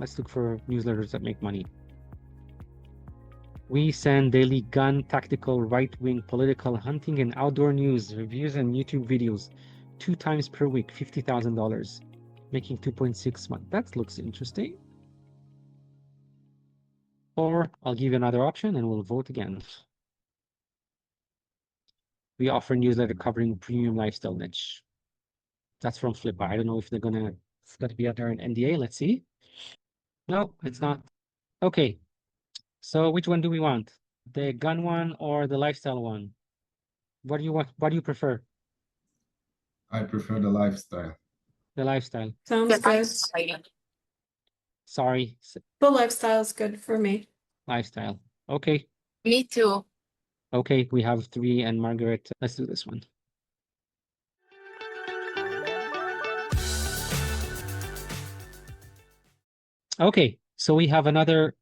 Let's look for newsletters that make money. We send daily gun, tactical, right-wing, political, hunting, and outdoor news, reviews, and YouTube videos 2 times per week, $50,000, making 2.6 months. That looks interesting. Or I'll give you another option and we'll vote again. We offer newsletter covering premium lifestyle niche. That's from Flippa. I don't know if it's gonna be under an NDA. Let's see. No, it's not. Okay. So which one do we want? The gun one or the lifestyle one? What do you want? What do you prefer? I prefer the lifestyle. The lifestyle. Sounds good. Sorry, The lifestyle is good for me. lifestyle. Okay. Me too. Okay, we have 3 and Margaret. Let's do this one. Okay, so we have another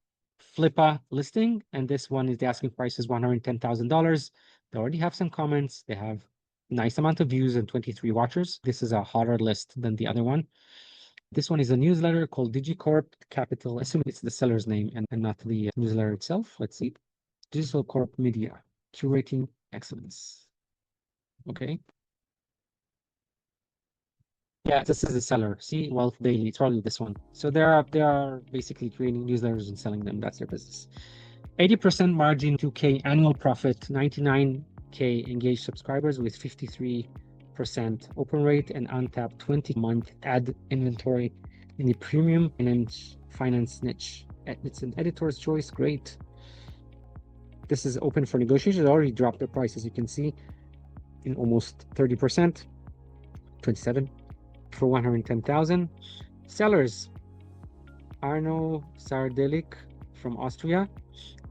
Flippa listing, and this one is the asking price is $110,000. They already have some comments. They have nice amount of views and 23 watchers. This is a hotter list than the other one. This one is a newsletter called DigiCorp Capital. Assume it's the seller's name and not the newsletter itself. Let's see. Digital Corp Media, curating excellence. Okay. Yeah, this is the seller. See, Wealth Daily. It's probably this one. So they are basically creating newsletters and selling them. That's their business. 80% margin, 2K annual profit, 99K engaged subscribers with 53% open rate and untapped 20-month ad inventory in the premium and finance niche. It's an editor's choice. Great. This is open for negotiation. They already dropped their price, as you can see, in almost 30%, 27 for 110,000. Sellers, Arno Sardelik from Austria.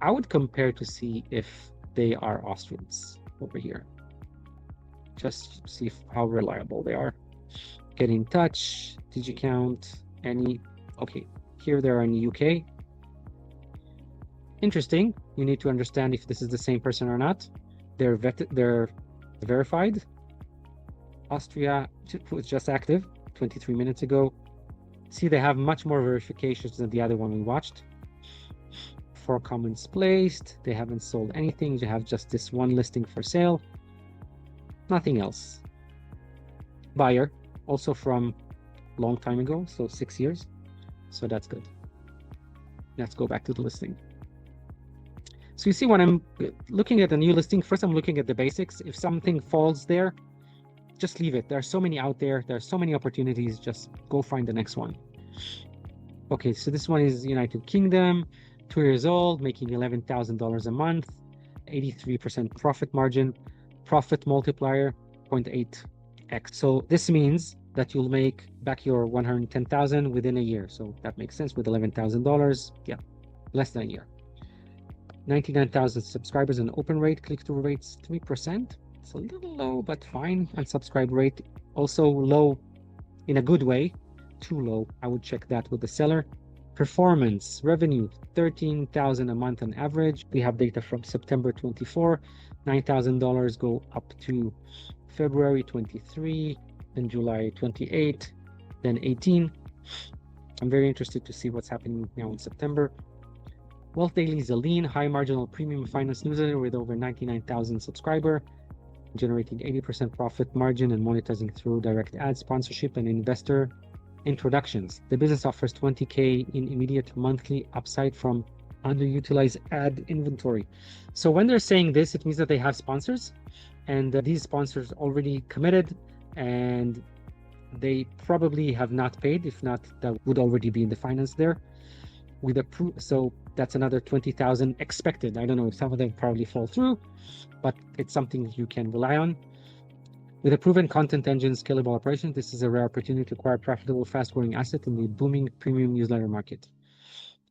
I would compare to see if they are Austrians over here. Just see how reliable they are. Get in touch, DigiCount, any. Okay, here they are in the UK. Interesting. You need to understand if this is the same person or not. They're verified. Austria was just active 23 minutes ago. See, they have much more verifications than the other one we watched. 4 comments placed. They haven't sold anything. You have just this one listing for sale. Nothing else. Buyer, also from long time ago, so 6 years. So that's good. Let's go back to the listing. So you see, when I'm looking at a new listing, first I'm looking at the basics. If something falls there, just leave it. There are so many out there. There are so many opportunities. Just go find the next one. Okay, so this one is United Kingdom, 2 years old, making $11,000 a month, 83% profit margin, profit multiplier 0.8x. So this means that you'll make back your 110,000 within a year. So that makes sense with $11,000. Yeah, less than a year. 99,000 subscribers and open rate, click-through rates 3%. It's a little low, but fine. Unsubscribe rate also low in a good way. Too low. I would check that with the seller. Performance, revenue, 13,000 a month on average. We have data from September 24. $9,000 go up to February 23, then July 28, then 18. I'm very interested to see what's happening now in September. Wealth Daily is a lean, high marginal premium finance newsletter with over 99,000 subscribers, generating 80% profit margin and monetizing through direct ad sponsorship and investor introductions. The business offers 20K in immediate monthly upside from underutilized ad inventory. So when they're saying this, it means that they have sponsors, and these sponsors already committed, and they probably have not paid. If not, that would already be in the finance there. With so that's another 20,000 expected. I don't know if some of them probably fall through, but it's something you can rely on. With a proven content engine, scalable operation, this is a rare opportunity to acquire profitable, fast-growing asset in the booming premium newsletter market.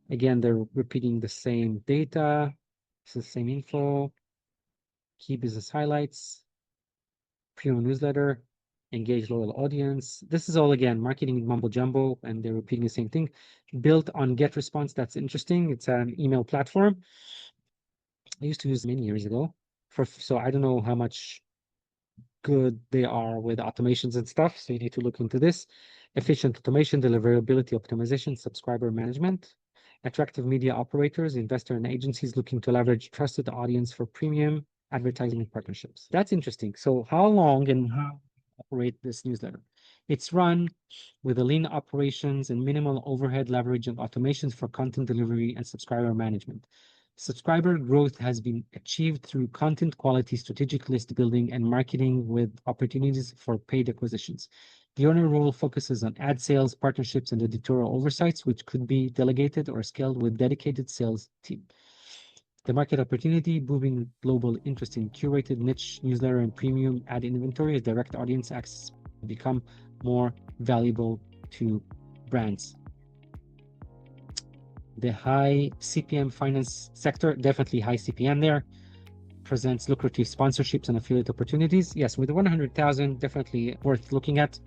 Again, they're repeating the same data. This is the same info. Key business highlights. Premium newsletter. Engage loyal audience. This is all, again, marketing mumbo jumbo, and they're repeating the same thing. Built on GetResponse. That's interesting. It's an email platform. I used to use many years ago. So I don't know how much good they are with automations and stuff. So you need to look into this. Efficient automation, deliverability optimization, subscriber management, attractive media operators, investor and agencies looking to leverage trusted audience for premium advertising partnerships. That's interesting. So how long and how operate this newsletter? It's run with a lean operations and minimal overhead leverage and automations for content delivery and subscriber management. Subscriber growth has been achieved through content quality, strategic list building, and marketing with opportunities for paid acquisitions. The owner role focuses on ad sales, partnerships, and editorial oversights, which could be delegated or scaled with dedicated sales team. The market opportunity, booming global interest in curated niche newsletter and premium ad inventory as direct audience access become more valuable to brands. The high CPM finance sector, definitely high CPM there, presents lucrative sponsorships and affiliate opportunities. Yes, with 100,000, definitely worth looking at.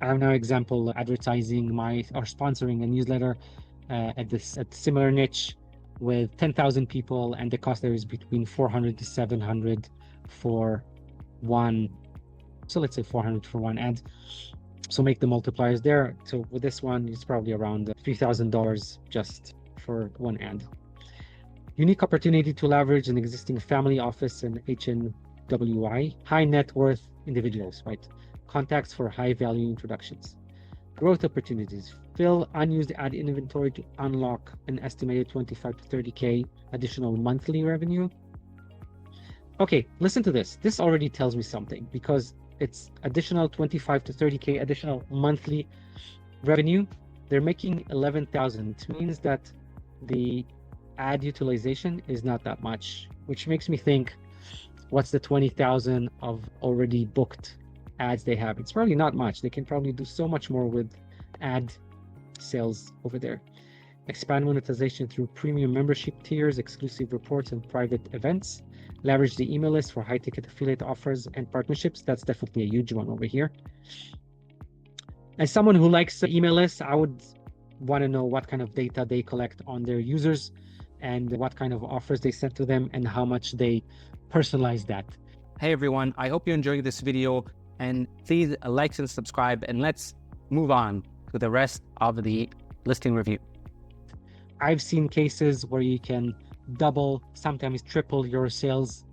I have now example advertising or sponsoring a newsletter at similar niche with 10,000 people, and the cost there is between 400 to 700 for one. So let's say 400 for one ad. So make the multipliers there. So with this one, it's probably around $3,000 just for one ad. Unique opportunity to leverage an existing family office and HNWI, high net worth individuals, right? Contacts for high value introductions. Growth opportunities, fill unused ad inventory to unlock an estimated 25 to 30K additional monthly revenue. Okay, listen to this. This already tells me something because it's additional 25 to 30K additional monthly revenue. They're making 11,000. It means that the ad utilization is not that much, which makes me think, what's the 20,000 of already booked ads they have? It's probably not much. They can probably do so much more with ad sales over there. Expand monetization through premium membership tiers, exclusive reports, and private events. Leverage the email list for high-ticket affiliate offers and partnerships. That's definitely a huge one over here. As someone who likes email lists, I would want to know what kind of data they collect on their users and what kind of offers they send to them and how much they personalize that. Hey everyone, I hope you enjoyed this video, and please like and subscribe, and let's move on to the rest of the listing review. I've seen cases where you can double, sometimes triple your sales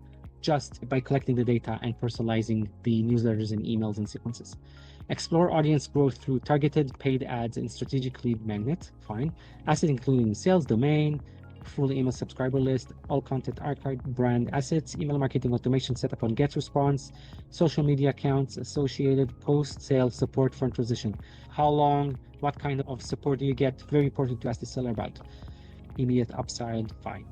just by collecting the data and personalizing the newsletters and emails and sequences. Explore audience growth through targeted paid ads and strategic lead magnet. Fine. Assets including sales, domain, full email subscriber list, all content archive, brand assets, email marketing automation set up on get response, social media accounts, associated post sale support for transition. How long, what kind of support do you get? Very important to ask the seller about. Immediate upside, fine.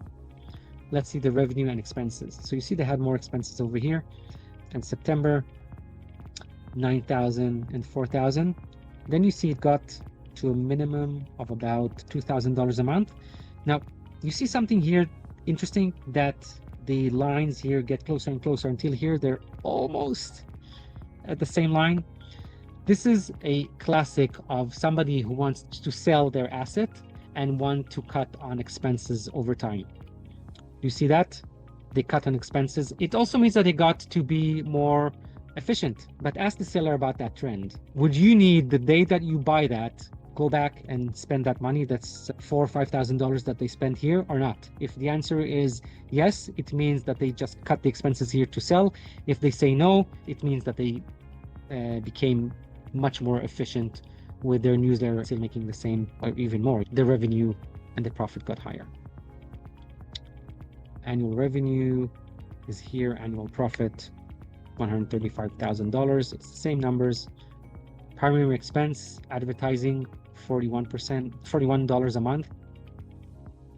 Let's see the revenue and expenses. So you see they had more expenses over here. In September, 9,000 and 4,000. Then you see it got to a minimum of about $2,000 a month. Now, you see something here interesting, that the lines here get closer and closer until here they're almost at the same line. This is a classic of somebody who wants to sell their asset and want to cut on expenses over time. You see that? They cut on expenses. It also means that they got to be more efficient. But ask the seller about that trend. Would you need, the day that you buy that, go back and spend that money, that's $4,000 or $5,000 that they spent here, or not? If the answer is yes, it means that they just cut the expenses here to sell. If they say no, it means that they became much more efficient with their newsletter, still making the same or even more. The revenue and the profit got higher. Annual revenue is here, annual profit $135,000. It's the same numbers. Primary expense, advertising, 41% a month.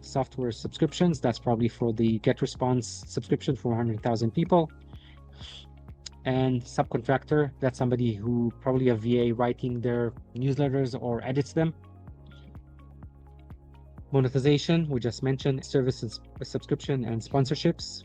Software subscriptions, that's probably for the get response subscription for 100,000 people. And subcontractor, that's somebody who probably a VA writing their newsletters or edits them. Monetization, we just mentioned, services, subscription, and sponsorships.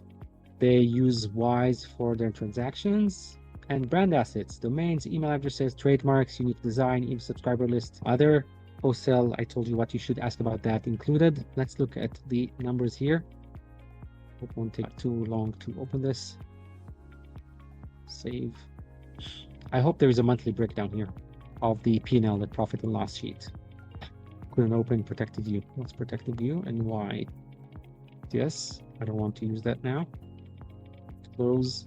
They use Wise for their transactions. And brand assets, domains, email addresses, trademarks, unique design, email subscriber list, other wholesale. I told you what you should ask about that included. Let's look at the numbers here. It won't take too long to open this. Save. I hope there is a monthly breakdown here of the P&L, the profit and loss sheet. Couldn't open protected view. What's protected view and why? Yes, I don't want to use that now. Close.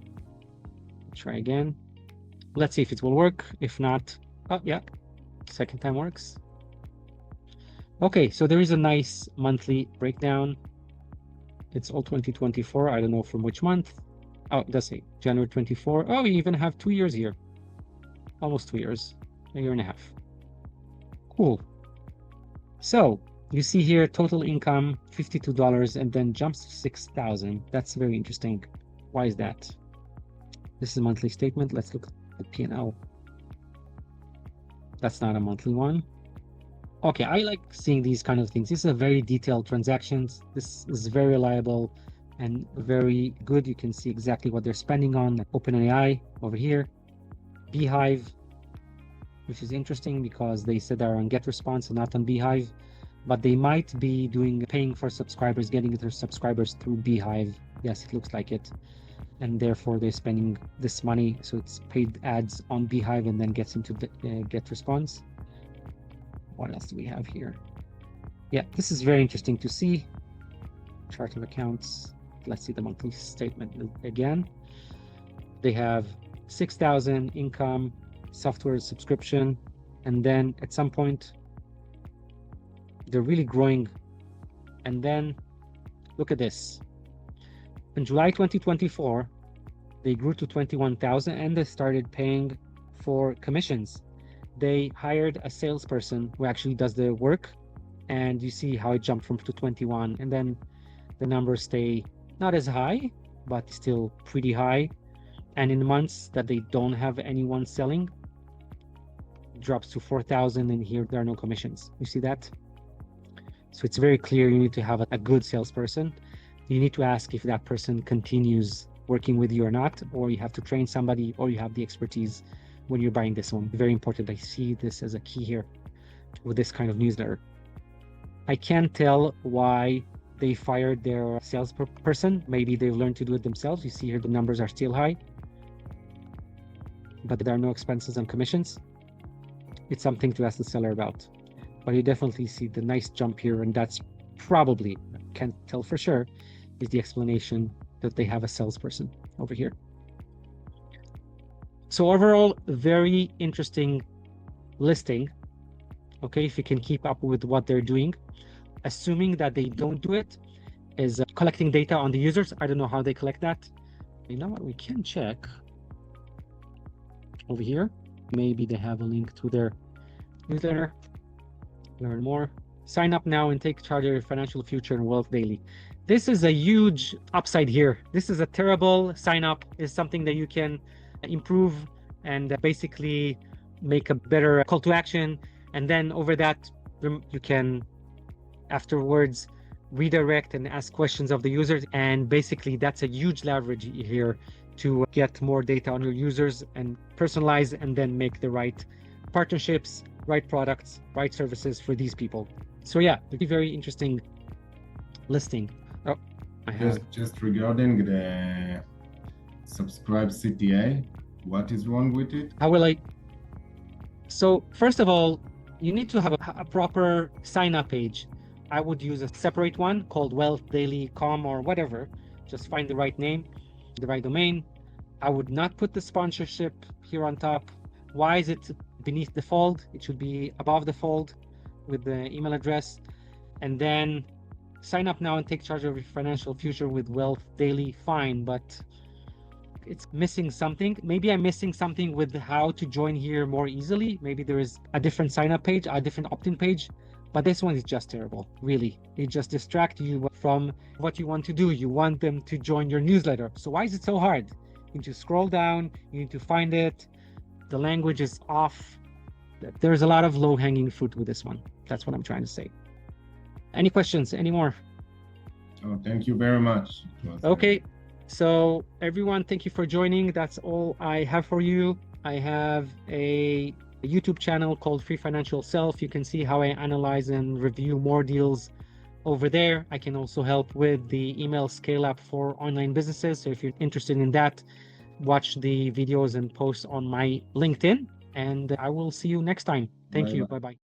Try again. Let's see if it will work. If not, oh yeah, second time works. Okay, so there is a nice monthly breakdown. It's all 2024. I don't know from which month. Oh, it does say January 24. Oh, we even have 2 years here. Almost 2 years, a year and a half. Cool. So you see here total income $52 and then jumps to 6,000. That's very interesting. Why is that? This is a monthly statement. Let's look at the P&L. That's not a monthly one. Okay, I like seeing these kind of things. This is a very detailed transactions. This is very reliable and very good. You can see exactly what they're spending on. OpenAI over here. Beehive, which is interesting because they said they're on GetResponse and not on Beehive, but they might be paying for subscribers, getting their subscribers through Beehive. Yes, it looks like it. And therefore they're spending this money. So it's paid ads on Beehive and then gets into GetResponse. What else do we have here? Yeah, this is very interesting to see. Chart of accounts. Let's see the monthly statement again. They have 6,000 income, software subscription, and then at some point they're really growing. And then look at this. In July 2024, they grew to 21,000 and they started paying for commissions. They hired a salesperson who actually does the work, and you see how it jumped from to 21, and then the numbers stay not as high, but still pretty high. And in the months that they don't have anyone selling, it drops to 4,000, and here there are no commissions. You see that? So it's very clear you need to have a good salesperson. You need to ask if that person continues working with you or not, or you have to train somebody, or you have the expertise when you're buying this one. Very important. I see this as a key here with this kind of newsletter. I can't tell why they fired their salesperson. Maybe they've learned to do it themselves. You see here the numbers are still high, but there are no expenses and commissions. It's something to ask the seller about. But you definitely see the nice jump here, and that's probably, can't tell for sure, is the explanation that they have a salesperson over here. So overall, very interesting listing. Okay, if you can keep up with what they're doing, assuming that they don't do it, is collecting data on the users. I don't know how they collect that. You know what, we can check over here. Maybe they have a link to their newsletter. Learn more. Sign up now and take charge of your financial future and wealth daily. This is a huge upside here. This is a terrible sign up. It's something that you can improve and basically make a better call to action. And then over that, you can afterwards redirect and ask questions of the users. And basically that's a huge leverage here to get more data on your users and personalize and then make the right partnerships, right products, right services for these people. So yeah, very interesting listing. Oh, I have just regarding the subscribe CTA, what is wrong with it? How will I? So first of all, you need to have a proper sign up page. I would use a separate one called wealthdaily.com or whatever. Just find the right name, the right domain. I would not put the sponsorship here on top. Why is it beneath the fold? It should be above the fold with the email address. And then sign up now and take charge of your financial future with Wealth Daily. Fine, but it's missing something. Maybe I'm missing something with how to join here more easily. Maybe there is a different sign up page, a different opt-in page, but this one is just terrible. Really, it just distracts you from what you want to do. You want them to join your newsletter. So why is it so hard? You need to scroll down, you need to find it. The language is off. There's a lot of low-hanging fruit with this one. That's what I'm trying to say. Any questions? Any more? Oh, thank you very much. Okay, so everyone, thank you for joining. That's all I have for you. I have a YouTube channel called Free Financial Self. You can see how I analyze and review more deals over there. I can also help with the email scale up for online businesses. So if you're interested in that, watch the videos and posts on my LinkedIn. And I will see you next time. Thank you. Bye-bye. Bye-bye.